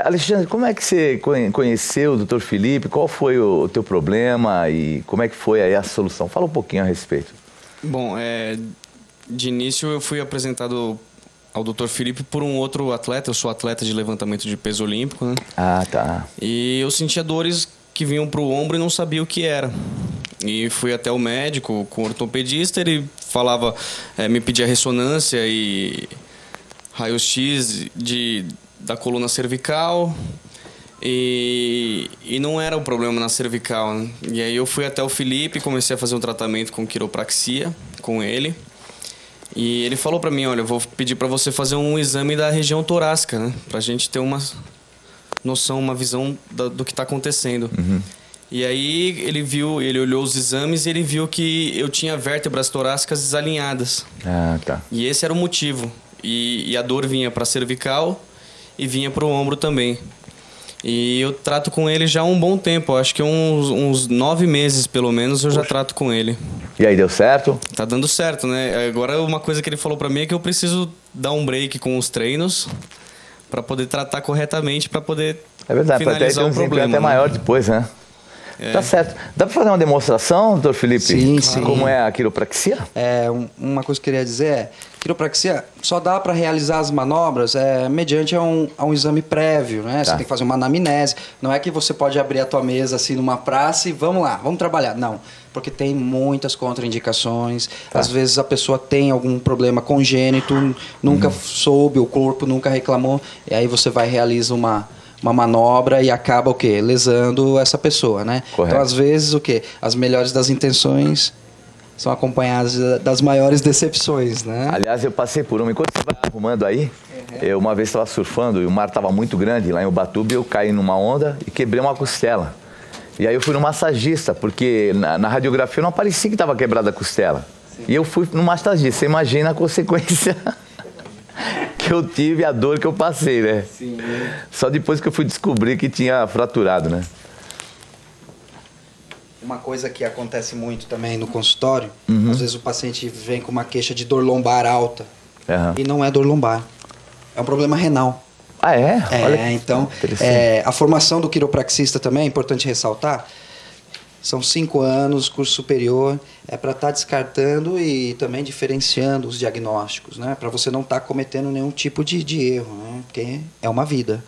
Alexandre, como é que você conheceu o Dr. Felipe? Qual foi o teu problema e como é que foi aí a solução? Fala um pouquinho a respeito. Bom, de início eu fui apresentado ao Dr. Felipe por um outro atleta. Eu sou atleta de levantamento de peso olímpico, né? Ah, tá. E eu sentia dores que vinham pro ombro e não sabia o que era. E fui até o médico, com o ortopedista, ele falava, me pedia ressonância e raio-x da coluna cervical e não era o problema na cervical, né? E aí eu fui até o Felipe, comecei a fazer um tratamento com quiropraxia com ele. E ele falou pra mim, olha, eu vou pedir pra você fazer um exame da região torácica, né? Pra gente ter uma noção, uma visão do que tá acontecendo. Uhum. E aí ele olhou os exames e ele viu que eu tinha vértebras torácicas desalinhadas. Ah, tá. E esse era o motivo. E a dor vinha pra cervical e vinha pro ombro também. E eu trato com ele já há um bom tempo, acho que uns 9 meses pelo menos eu já trato com ele. E aí, deu certo? Tá dando certo, né? Agora uma coisa que ele falou pra mim é que eu preciso dar um break com os treinos pra poder tratar corretamente, pra poder verdade, finalizar o problema. Até maior depois, né? Tá certo. Dá pra fazer uma demonstração, doutor Felipe? Sim. Como é a quiropraxia? Uma coisa que eu queria dizer é, quiropraxia só dá para realizar as manobras mediante a um exame prévio, né? Você tem que fazer uma anamnese. Não é que você pode abrir a tua mesa assim numa praça e vamos lá, vamos trabalhar. Não, porque tem muitas contraindicações. Às vezes a pessoa tem algum problema congênito, nunca soube, o corpo nunca reclamou, e aí você vai realizar uma manobra e acaba o quê? Lesando essa pessoa, né? Correto. Então, às vezes, o quê? As melhores das intenções são acompanhadas das maiores decepções, né? Aliás, eu passei por uma. Enquanto você vai arrumando aí, eu uma vez estava surfando e o mar estava muito grande lá em Ubatuba, eu caí numa onda e quebrei uma costela. E aí eu fui no massagista, porque na radiografia não aparecia que estava quebrada a costela. Sim. E eu fui no massagista. Você imagina a consequência que eu tive, a dor que eu passei, né? Sim. Só depois que eu fui descobrir que tinha fraturado, né? Uma coisa que acontece muito também no consultório, às vezes o paciente vem com uma queixa de dor lombar alta, e não é dor lombar, é um problema renal. Ah, é? Olha, então, a formação do quiropraxista também é importante ressaltar. São 5 anos, curso superior, para estar descartando e também diferenciando os diagnósticos, né? Para você não estar cometendo nenhum tipo de erro, né? Porque é uma vida.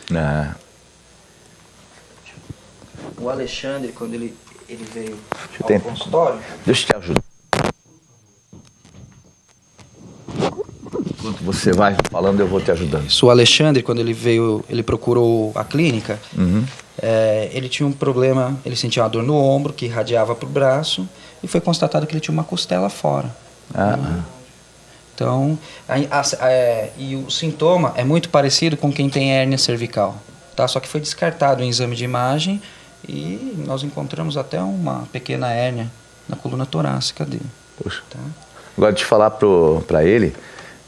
O Alexandre, quando ele veio ao consultório... Deixa eu te ajudar. Enquanto você vai falando, eu vou te ajudando. O Alexandre, quando ele veio, ele procurou a clínica, ele tinha um problema, ele sentia uma dor no ombro, que irradiava para o braço, e foi constatado que ele tinha uma costela fora. Então, e o sintoma é muito parecido com quem tem hérnia cervical, tá? Só que foi descartado em exame de imagem e nós encontramos até uma pequena hérnia na coluna torácica dele. Puxa. Tá? Agora, de falar para ele,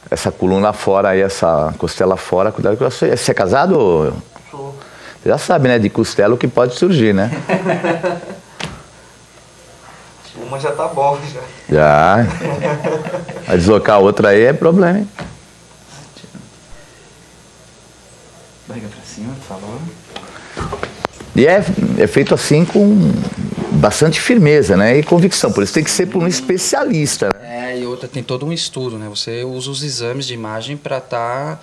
essa coluna fora aí, essa costela fora, cuidado com você. Você é casado? Sou. Você já sabe, né, de costela o que pode surgir, né? Uma já tá bom, já. Já. Vai deslocar a outra aí é problema, hein? Barriga pra cima, por favor. E é feito assim com bastante firmeza, né? E convicção. Por isso tem que ser por um especialista, né? E outra, tem todo um estudo, né? Você usa os exames de imagem para estar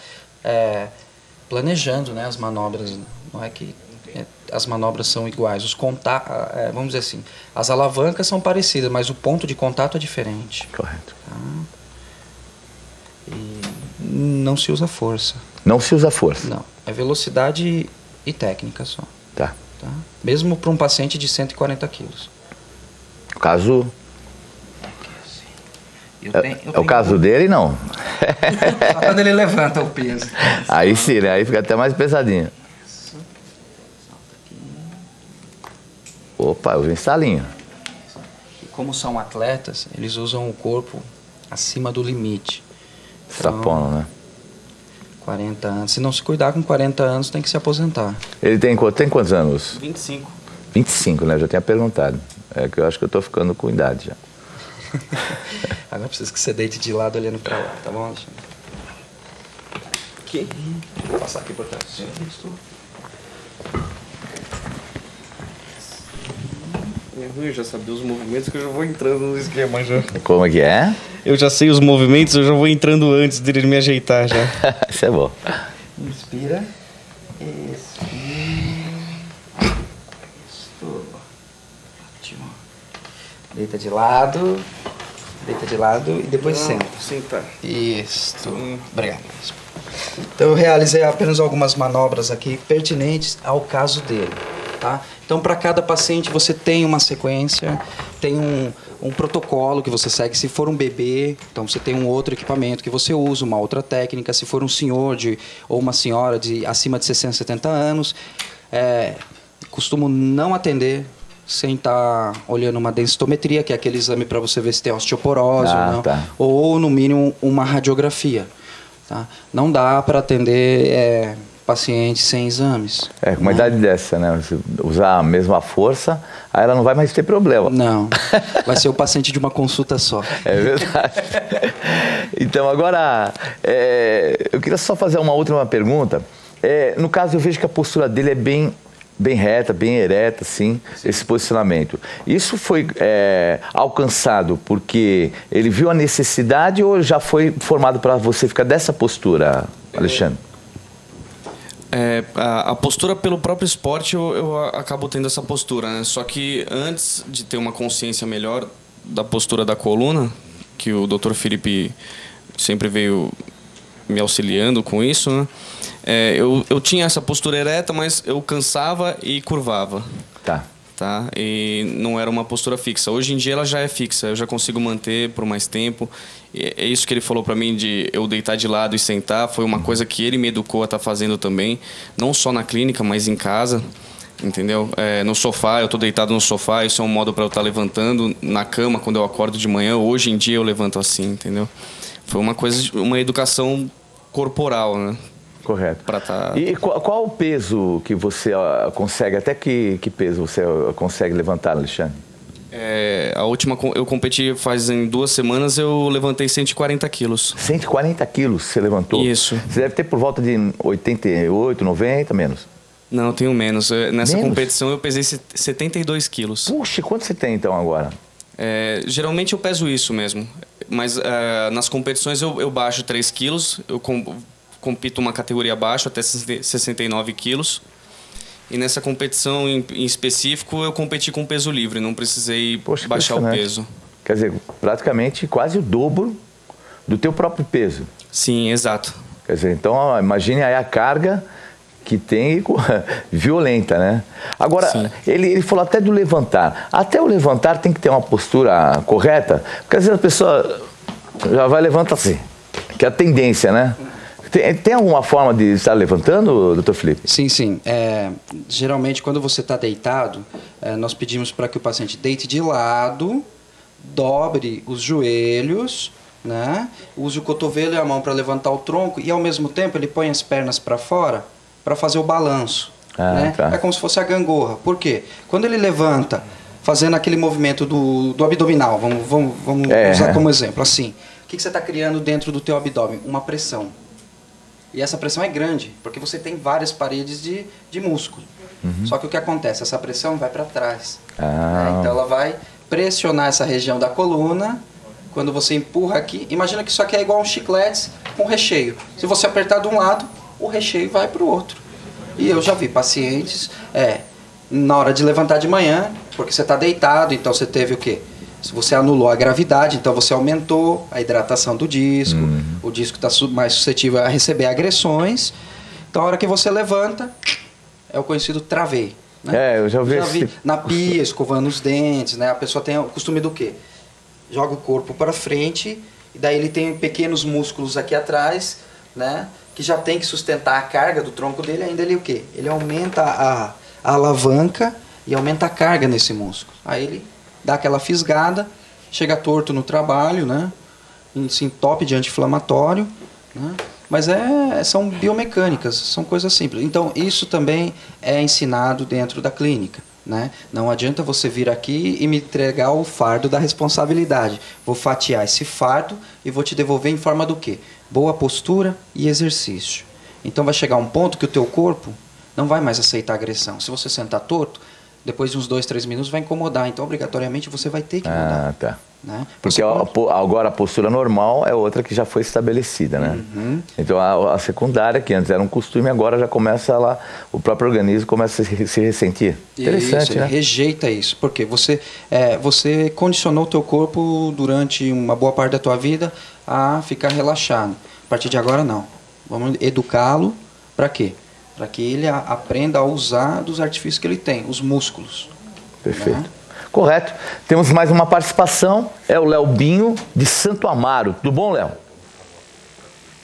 planejando, né, as manobras. Não é que as manobras são iguais. Vamos dizer assim, as alavancas são parecidas, mas o ponto de contato é diferente. Correto. Tá? E não se usa força. Não se usa força? Não. É velocidade e técnica só. Tá. Mesmo para um paciente de 140 quilos. No caso... É o caso dele, não? Só quando ele levanta o peso. Aí sim, né? Aí fica até mais pesadinho. Isso. Solta aqui. Opa, eu vi estalinho. E como são atletas, eles usam o corpo acima do limite. Strapono, né? 40 anos. Se não se cuidar com 40 anos, tem que se aposentar. Ele tem quantos anos? 25. 25, né? Eu já tinha perguntado. É que eu acho que eu tô ficando com idade já. Agora preciso que você deite de lado olhando para lá, tá bom, Alexandre? aqui. Vou passar aqui por trás. Eu já sabia os movimentos que eu já vou entrando no esquema já. Como é que é? Eu já sei os movimentos, eu já vou entrando antes dele me ajeitar já. Isso é bom. Inspira. Expira. Isso. Ótimo. Deita de lado. Deita de lado e depois senta. Senta. Isso. Obrigado. Então eu realizei apenas algumas manobras aqui pertinentes ao caso dele, tá? Então para cada paciente você tem uma sequência, tem um protocolo que você segue. Se for um bebê, então você tem um outro equipamento que você usa, uma outra técnica. Se for um senhor ou uma senhora de acima de 60, 70 anos, costumo não atender sem estar olhando uma densitometria, que é aquele exame para você ver se tem osteoporose ou não, tá. ou no mínimo uma radiografia. Tá? Não dá para atender pacientes sem exames. Com uma idade dessa, né? Você usar a mesma força, aí ela não vai mais ter problema. Não, vai ser o paciente de uma consulta só. É verdade. Então, agora, eu queria só fazer uma última pergunta. No caso, eu vejo que a postura dele é bem reta, bem ereta, assim, esse posicionamento. Isso foi alcançado porque ele viu a necessidade ou já foi formado para você ficar dessa postura, Alexandre? A postura pelo próprio esporte, eu acabo tendo essa postura, né? Só que antes de ter uma consciência melhor da postura da coluna, que o Dr. Felipe sempre veio me auxiliando com isso, né? Eu tinha essa postura ereta, mas eu cansava e curvava. Tá? E não era uma postura fixa. Hoje em dia ela já é fixa, eu já consigo manter por mais tempo. É isso que ele falou para mim de eu deitar de lado e sentar, foi uma coisa que ele me educou a estar fazendo também, não só na clínica, mas em casa, entendeu? No sofá, eu tô deitado no sofá, isso é um modo para eu estar levantando. Na cama, quando eu acordo de manhã, hoje em dia eu levanto assim, entendeu? Foi uma educação corporal, né? Correto. Tá... E qual o peso que você consegue, até que peso você consegue levantar, Alexandre? A última eu competi fazem 2 semanas, eu levantei 140 quilos. 140 quilos você levantou? Isso. Você deve ter por volta de 88, 90, menos? Não, eu tenho menos. Nessa menos? competição eu pesei 72 quilos. Puxa, quanto você tem então agora? Geralmente eu peso isso mesmo. Mas nas competições eu baixo 3 quilos, eu compito uma categoria abaixo, até 69 quilos. E nessa competição em específico, eu competi com peso livre, não precisei baixar o peso. Quer dizer, praticamente quase o dobro do teu próprio peso. Sim, exato. Quer dizer, então imagine aí a carga que tem violenta, né? Agora, ele falou até do levantar. Até o levantar tem que ter uma postura correta, porque às vezes a pessoa já vai levantar assim, que é a tendência, né? Tem alguma forma de estar levantando, doutor Felipe? Sim, sim. Geralmente, quando você está deitado, nós pedimos para que o paciente deite de lado, dobre os joelhos, né? Use o cotovelo e a mão para levantar o tronco e, ao mesmo tempo, ele põe as pernas para fora para fazer o balanço. Né? Tá. É como se fosse a gangorra. Por quê? Quando ele levanta, fazendo aquele movimento do abdominal, vamos usar como exemplo, assim. O que você está criando dentro do teu abdômen? Uma pressão. E essa pressão é grande, porque você tem várias paredes de músculo. Só que o que acontece? Essa pressão vai para trás. Né? Então ela vai pressionar essa região da coluna. Quando você empurra aqui, imagina que isso aqui é igual a um chiclete com recheio. Se você apertar de um lado, o recheio vai para o outro. E eu já vi pacientes, na hora de levantar de manhã, porque você está deitado, então você teve o quê? Se você anulou a gravidade, então você aumentou a hidratação do disco, o disco está mais suscetível a receber agressões. Então, a hora que você levanta, é o conhecido travei. Né? Eu já vi na pia, escovando os dentes, né? A pessoa tem o costume do quê? Joga o corpo para frente, e daí ele tem pequenos músculos aqui atrás, né? Que já tem que sustentar a carga do tronco dele, ainda ele o quê? Ele aumenta a alavanca e aumenta a carga nesse músculo. Aí ele dá aquela fisgada, chega torto no trabalho, né? Se entope de anti-inflamatório, né? Mas são biomecânicas, são coisas simples. Então, isso também é ensinado dentro da clínica, né? Não adianta você vir aqui e me entregar o fardo da responsabilidade. Vou fatiar esse fardo e vou te devolver em forma do quê? Boa postura e exercício. Então vai chegar um ponto que o teu corpo não vai mais aceitar agressão. Se você sentar torto, depois de uns 2, 3 minutos vai incomodar. Então, obrigatoriamente, você vai ter que mudar. Ah, tá. Né? Porque agora a postura normal é outra que já foi estabelecida, né? Então a secundária, que antes era um costume, agora já começa lá, o próprio organismo começa a se ressentir. Interessante, isso, né? Ele rejeita isso. Porque você condicionou o teu corpo durante uma boa parte da tua vida a ficar relaxado. A partir de agora, não. Vamos educá-lo para quê? Para que ele aprenda a usar dos artifícios que ele tem, os músculos. Perfeito. Né? Correto. Temos mais uma participação, é o Léo Binho, de Santo Amaro. Tudo bom, Léo?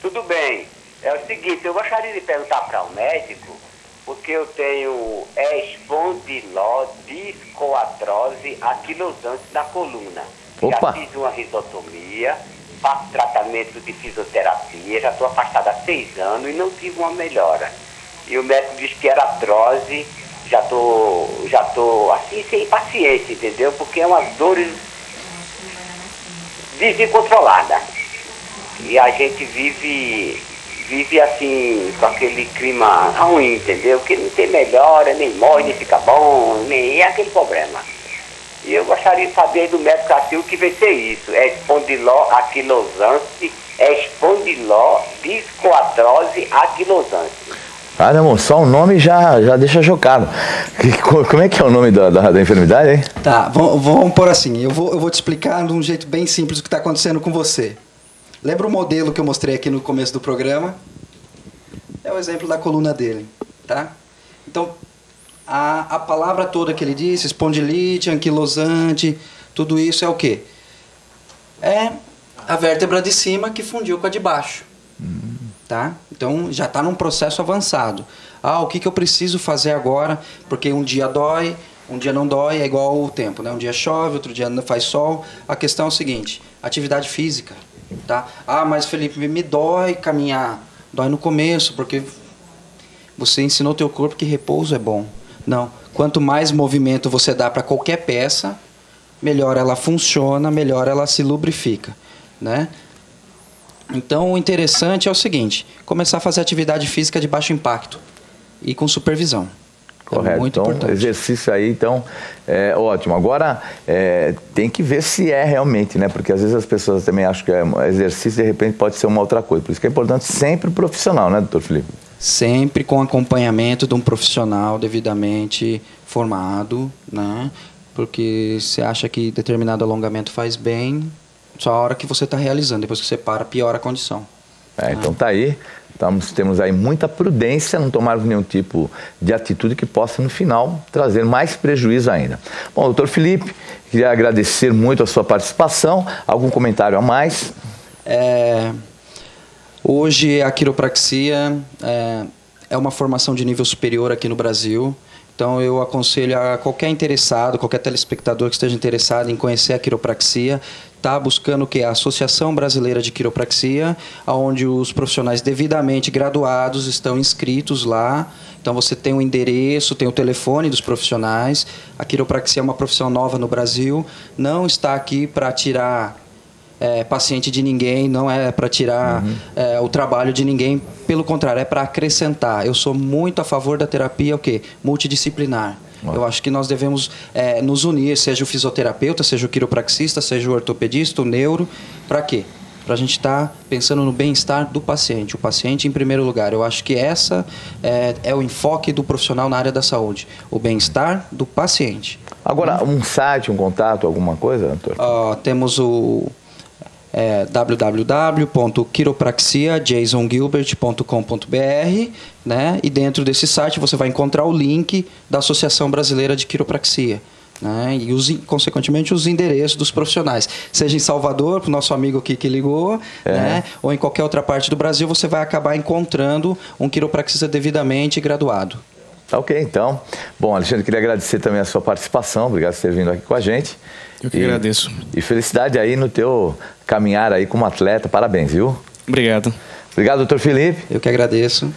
Tudo bem. É o seguinte, eu gostaria de perguntar para o médico, porque eu tenho espondilodiscoartrose aquilosante na coluna. Opa. Já fiz uma risotomia, faço tratamento de fisioterapia, já estou afastado há 6 anos e não tive uma melhora. E o médico disse que era artrose. Já tô assim, sem paciência, entendeu? Porque é umas dores desencontroladas. E a gente vive assim, com aquele clima ruim, entendeu? Que não tem melhora, nem morre, nem fica bom, nem é aquele problema. E eu gostaria de saber do médico assim o que vai ser isso. É espondilodiscoartrose aquilosante. Caramba, só o nome já deixa chocado. Como é que é o nome da enfermidade, hein? Tá, vamos pôr assim. Eu vou te explicar de um jeito bem simples o que está acontecendo com você. Lembra o modelo que eu mostrei aqui no começo do programa? É o exemplo da coluna dele, tá? Então, a palavra toda que ele disse, espondilite, anquilosante, tudo isso é o quê? É a vértebra de cima que fundiu com a de baixo. Tá? Então, já está num processo avançado. O que eu preciso fazer agora? Porque um dia dói, um dia não dói, é igual o tempo, né? Um dia chove, outro dia faz sol. A questão é o seguinte, atividade física. Tá? Mas Felipe, me dói caminhar. Dói no começo, porque você ensinou teu corpo que repouso é bom. Não, quanto mais movimento você dá para qualquer peça, melhor ela funciona, melhor ela se lubrifica, né? Então, o interessante é o seguinte, começar a fazer atividade física de baixo impacto e com supervisão. Correto. É muito então, importante. Exercício aí, então, é ótimo. Agora, tem que ver se é realmente, né? Porque às vezes as pessoas também acham que exercício, de repente, pode ser uma outra coisa. Por isso que é importante sempre o profissional, né, doutor Felipe? Sempre com acompanhamento de um profissional devidamente formado, né? Porque você acha que determinado alongamento faz bem, só a hora que você está realizando. Depois que você para, piora a condição. Então tá aí. Temos aí muita prudência, não tomarmos nenhum tipo de atitude que possa, no final, trazer mais prejuízo ainda. Bom, doutor Felipe, queria agradecer muito a sua participação. Algum comentário a mais? Hoje a quiropraxia é uma formação de nível superior aqui no Brasil. Então eu aconselho a qualquer interessado, qualquer telespectador que esteja interessado em conhecer a quiropraxia, está buscando o quê? A Associação Brasileira de Quiropraxia, onde os profissionais devidamente graduados estão inscritos lá. Então você tem o endereço, tem o telefone dos profissionais. A quiropraxia é uma profissão nova no Brasil, não está aqui para tirar paciente de ninguém, não é para tirar o trabalho de ninguém, pelo contrário, é para acrescentar. Eu sou muito a favor da terapia o quê? Multidisciplinar. Eu acho que nós devemos nos unir, seja o fisioterapeuta, seja o quiropraxista, seja o ortopedista, o neuro, para quê? Para a gente estar pensando no bem-estar do paciente, o paciente em primeiro lugar. Eu acho que essa é o enfoque do profissional na área da saúde, o bem-estar do paciente. Agora, um site, um contato, alguma coisa, doutor? Temos o www.quiropraxiajasongilbert.com.br, né? E dentro desse site você vai encontrar o link da Associação Brasileira de Quiropraxia, né? E consequentemente os endereços dos profissionais, seja em Salvador, para o nosso amigo aqui que ligou, né? Ou em qualquer outra parte do Brasil, você vai acabar encontrando um quiropraxista devidamente graduado. Tá ok, então. Bom, Alexandre, queria agradecer também a sua participação, obrigado por ter vindo aqui com a gente. Eu que agradeço. E felicidade aí no teu caminhar aí como atleta, parabéns, viu? Obrigado. Obrigado, doutor Felipe. Eu que agradeço.